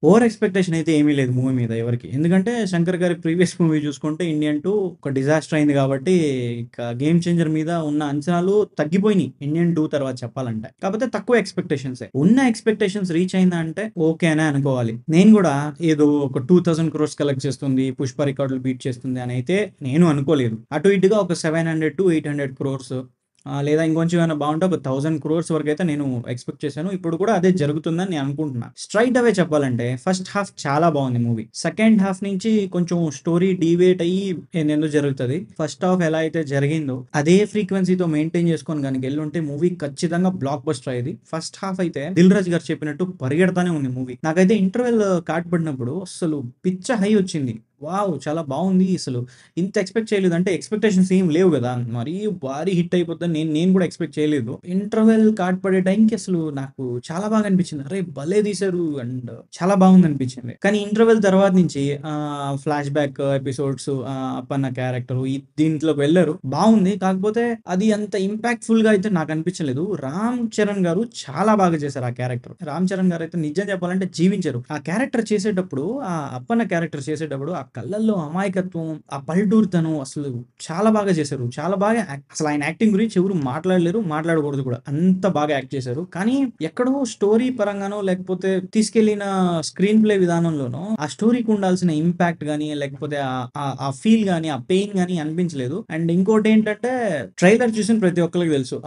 Over expectation అయితే ఏమీ లేదు మూవీ మీద ఎవరికీ. ఎందుకంటే 'శంకర్' గారి ప్రీవియస్ మూవీ చూసుకుంటే 'ఇండియన్ 2' ఒక డిజాస్టర్ అయింది కాబట్టి ఇక 'గేమ్ చేంజర్' మీద ఉన్న అంచనాలు తగ్గిపోయినియి 'ఇండియన్ 2' తర్వాత చెప్పాలంటే. కాకపోతే తక్కువ ఎక్స్‌పెక్టేషన్సే. ఉన్న ఎక్స్‌పెక్టేషన్స్ రీచ్ అయిందా అంటే ఓకే అనే అనుకోవాలి. నేను గూడా ఏదో ఒక 2000 క్రోర్స్ కలెక్ట్ చేస్తుంది, 'పుష్ప' రికార్డులు బీట్ చేస్తుంది అనైతే నేను అనుకోలేదు. అటు ఇటుగా ఒక 700-800 క్రోర్స్ లేదా ఇంకొంచెం ఏమైనా బావుంటే ఒక 1000 క్రోర్స్ వరకైతే నేను ఎక్స్‌పెక్ట్ చేశాను. ఇప్పుడు కూడా అదే జరుగుతుందని నేను అనుకుంటున్నా. స్ట్రెయిట్ అవే చెప్పాలంటే ఫస్ట్ హాఫ్ చాలా బావుంది మూవీ. సెకండ్ హాఫ్ నుంచి కొంచెం స్టోరీ డీవియేట్ అయ్యి ఏందేందో జరుగుతది. ఫస్ట్ హాఫ్ ఎలా అయితే జరిగిందో అదే ఫ్రీక్వెన్సీతో మెయింటైన్ చేసుకొని గనుకెళ్ళుంటే మూవీ ఖచ్చితంగా బ్లాక్ బస్టర్ అయ్యేది. ఫస్ట్ హాఫ్ అయితే 'దిల్ రాజు' గారు చెప్పినట్టు పరిగెడతానే ఉంది మూవీ. నాకైతే ఇంటర్వెల్ కార్డ్ పడినప్పుడు అస్సలు పిచ్చ హై వచ్చింది. వావ్! చాలా బావుంది. అసలు ఇంత ఎక్స్‌పెక్ట్ చేయలేదు. అంటే ఎక్స్‌పెక్టేషన్స్ ఏమి లేవు గదా! మరీ భారీ హిట్ అయిపోద్దని నేను నేను కూడా ఎక్స్‌పెక్ట్ చేయలేదు. ఇంటర్వెల్ కార్డ్ పడే టైంకి అసలు నాకు చాలా బాగా అనిపించింది. అరే! భలే తీశారు అండ్ చాలా బాగుందనిపించింది. కానీ ఇంటర్వెల్ తర్వాత నుంచి flash back episodes Appanna character దీంట్లోకి వెళ్లారు. బావుంది. కాకపోతే అది అంత ఇంపాక్ట్‌ఫుల్‌గా అయితే నాకు అనిపించలేదు. రామ్ చరణ్ గారు చాలా బాగా చేశారు ఆ క్యారెక్టర్. రామ్ చరణ్ గారైతే నిజం చెప్పాలంటే జీవించారు. ఆ క్యారెక్టర్ చేసేటప్పుడు అప్పన్న క్యారెక్టర్ చేసేటప్పుడు ఆ కళ్ళల్లో అమాయకత్వం, ఆ పల్లెటూరితనం అసలు చాలా బాగా చేశారు. చాలా బాగా అసలు ఆయన యాక్టింగ్ గురించి ఎవరు మాట్లాడలేరు, మాట్లాడకూడదు కూడా. అంత బాగా యాక్ట్ చేశారు. కానీ ఎక్కడో స్టోరీ పరంగానో లేకపోతే తీసుకెళ్ళిన స్క్రీన్ ప్లే విధానంలోనో ఆ స్టోరీకి ఉండాల్సిన ఇంపాక్ట్ గాని, లేకపోతే ఆ ఫీల్ గాని, ఆ పెయిన్ గాని అనిపించలేదు. అండ్ ఇంకోటేంటంటే ట్రైలర్ చూసిన ప్రతి ఒక్కళ్ళకి తెలుసు.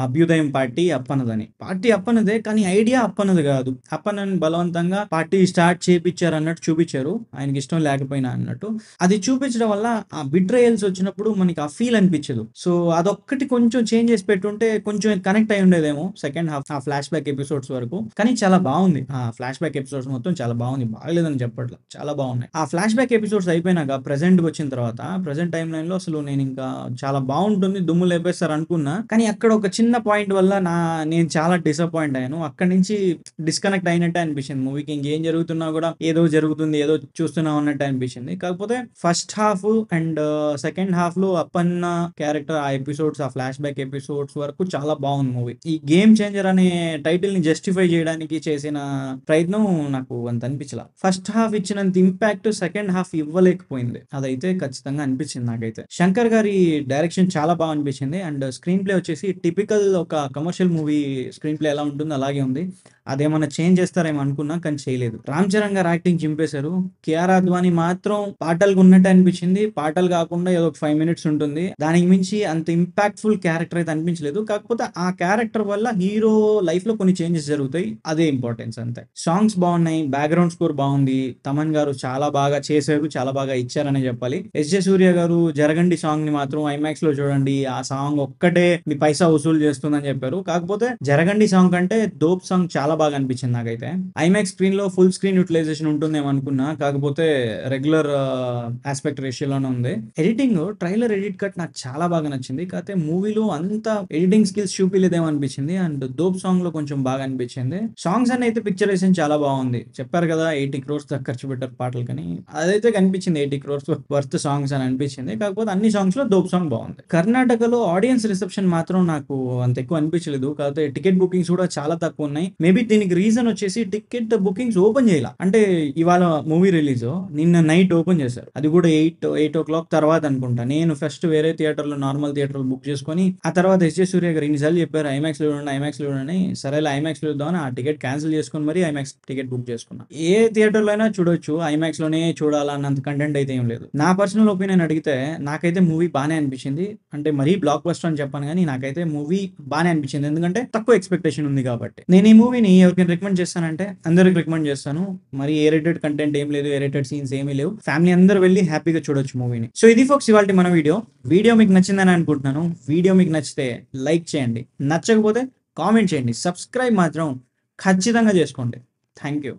అభ్యుదయం పార్టీ అప్పన్నదని. పార్టీ అప్పన్నదే కానీ ఐడియా అప్పన్నది కాదు. అప్పన్నని బలవంతంగా పార్టీ స్టార్ట్ చేపిచ్చారన్నట్టు చూపిచ్చారు. ఆయనకిష్టం లేకపోయినా అన్నట్టు. అది చూపించడం వల్ల ఆ బిట్రేయల్స్ వచ్చినప్పుడు మనకి ఆ ఫీల్ అనిపించదు. సో, అదొక్కటి కొంచెం చేంజ్ చేసి పెట్టుంటే కొంచెం కనెక్ట్ అయ్యి ఉండేదేమో సెకండ్ హాఫ్ ఆ ఫ్లాష్ బ్యాక్ ఎపిసోడ్స్ వరకు. కానీ చాలా బావుంది. ఆ ఫ్లాష్ బ్యాక్ ఎపిసోడ్స్ మొత్తం చాలా బావుంది. బాగలేదని చెప్పట్ల. చాలా బావున్నాయి. ఆ ఫ్లాష్ బ్యాక్ ఎపిసోడ్స్ అయిపోయినాక ప్రెజెంట్‌కొచ్చిన తర్వాత ప్రెజెంట్ టైమ్ లైన్‌లో అసలు నేనింకా చాలా బావుంటుంది. దుమ్ము లేపేస్తారు అనుకున్నా. కానీ అక్కడ ఒక చిన్న పాయింట్ వల్ల నేను చాలా డిసప్పాయింట్ అయ్యాను. అక్కడి నుంచి డిస్కనెక్ట్ అయినట్టే అనిపించింది మూవీకి. ఇంకేం జరుగుతున్నా గూడా ఏదో జరుగుతుంది. ఏదో చూస్తున్నాం అన్నట్టు అనిపించింది. కాకపోతే ఫస్ట్ హాఫ్ అండ్ సెకండ్ హాఫ్‌లో అప్పన్న క్యారెక్టర్ ఆ ఎపిసోడ్స్, ఆ ఫ్లాష్ బ్యాక్ ఎపిసోడ్స్ వరకు చాలా బావుంది మూవీ. ఈ 'గేమ్ చేంజర్' అనే టైటిల్‌ని జస్టిఫై చేయడానికి చేసిన ప్రయత్నం నాకు అంత అనిపించలా. ఫస్ట్ హాఫ్ ఇచ్చినంత ఇంపాక్ట్ సెకండ్ హాఫ్ ఇవ్వలేకపోయింది. అదైతే ఖచ్చితంగా అనిపించింది నాకైతే. శంకర్ గారి డైరెక్షన్ చాలా బాగా అనిపించింది. అండ్ స్క్రీన్ ప్లే వచ్చేసి టిపికల్ ఒక కమర్షియల్ మూవీ స్క్రీన్ ప్లే ఎలా ఉంటుందో అలాగే ఉంది. అదేమన్నా చేంజ్ చేస్తారేమో అనుకున్నా కానీ చేయలేదు. 'రామ్ చరణ్' గారు యాక్టింగ్ చింపేశారు. 'కియారా అద్వానీ' మాత్రం పాటలకున్నట్టే అనిపించింది. పాటలు కాకుండా ఏదో ఒక 5 మినిట్స్ ఉంటుంది. దానికి మించి అంత ఇంపాక్ట్‌ఫుల్ క్యారెక్టర్ అయితే అనిపించలేదు. కాకపోతే ఆ క్యారెక్టర్ వల్ల హీరో లైఫ్‌లో కొన్ని చేంజెస్ జరుగుతాయి. అదే ఇంపార్టెన్స్ అంతే. సాంగ్స్ బాగున్నాయి. బ్యాక్‌గ్రౌండ్ స్కోర్ బాగుంది. తమన్ గారు చాలా బాగా చేశారు. చాలా బాగా ఇచ్చారనే చెప్పాలి. ఎస్.జె. సూర్య గారు 'జరగండి' సాంగ్‌ని మాత్రం ఐమాక్స్‌లో చూడండి. ఆ సాంగ్ ఒక్కటే మీ పైసా వసూలు చేస్తుందని చెప్పారు. కాకపోతే 'జరగండి' సాంగ్ కంటే 'దోప్' సాంగ్ చాలా బాగా అనిపించింది నాకైతే. ఐమాక్స్ స్క్రీన్‌లో ఫుల్ స్క్రీన్ యుటిలైజేషన్ ఉంటుందేమో అనుకున్నా. కాకపోతే రెగ్యులర్ యాస్పెక్ట్ రేషియోలోనే ఉంది. ట్రైలర్ ఎడిట్ కట్ నాకు చాలా బాగా నచ్చింది. కాకపోతే మూవీలో అంత ఎడిటింగ్ స్కిల్స్ చూపియలేదేమో అనిపించింది. అండ్ 'దోప్' సాంగ్‌లో కొంచెం బాగా అనిపించింది. సాంగ్స్ అన్ని అయితే పిక్చరైజేషన్ చాలా బాగుంది. చెప్పారు కదా 80 క్రోర్స్ దాకా ఖర్చు పెట్టారు పాటలకని. అదైతే కనిపించింది 80 క్రోర్స్ వర్త్ సాంగ్స్ అని అనిపించింది. కాకపోతే అన్ని సాంగ్స్‌లో 'దోప్' సాంగ్ బాగుంది. కర్ణాటకలో ఆడియన్స్ రిసెప్షన్ మాత్రం నాకు అంత ఎక్కువ అనిపించలేదు. కాకపోతే టికెట్ బుకింగ్స్ కూడా చాలా తక్కువున్నాయి. మేబీ దీనికి రీజన్ వచ్చేసి టికెట్ బుకింగ్స్ ఓపెన్ చేయలా. అంటే ఇవాళ మూవీ రిలీజు. నిన్న నైట్ ఓపెన్ చేశారు. అది కూడా 8 తర్వాత అనుకుంటా. నేను ఫస్ట్ వేరే థియేటర్‌లో నార్మల్ థియేటర్‌లో బుక్ చేసుకొని, ఆ తర్వాత ఎస్.జె. సూర్య గారు ఇన్ని సార్లు చెప్పారు ఐమాక్స్‌లో చూడండి, ఐమాక్స్‌లో చూడండి. సరేలే ఐమాక్స్‌లో చూద్దామని ఆ టికెట్ క్యాన్సిల్ చేసుకొని మరి ఐమాక్స్ టికెట్ బుక్ చేసుకున్నా. ఏ థియేటర్‌లో అయినా చూడొచ్చు. ఐమాక్స్‌లోనే చూడాలన్నంత కంటెంట్ అయితే ఏం లేదు. నా పర్సనల్ ఒపీనియన్ అడిగితే నాకైతే మూవీ బానే అనిపించింది. అంటే మరీ బ్లాక్ బస్టర్ అని చెప్పను గానీ నాకైతే మూవీ బానే అనిపించింది. ఎందుకంటే తక్కువ ఎక్స్‌పెక్టేషన్ ఉంది కాబట్టి. నేను ఈ మూవీని ఎవరికైనా రికమెండ్ చేస్తానంటే అందరికి రికమెండ్ చేస్తాను. మరి ఏ రేటెడ్ కంటెంట్ ఏం లేదు. ఏ రేటెడ్ సీన్స్ ఏమీ లేవు. ఫ్యామిలీ అందరూ వెళ్లి హ్యాపీగా చూడొచ్చు మూవీని. సో ఇది ఫోక్స్ ఇవాల్టి మన వీడియో. వీడియో మీకు నచ్చిందని అనుకుంటున్నాను. వీడియో మీకు నచ్చితే లైక్ చేయండి. నచ్చకపోతే కామెంట్ చేయండి. సబ్స్క్రైబ్ మాత్రం ఖచ్చితంగా చేసుకోండి. Thank you.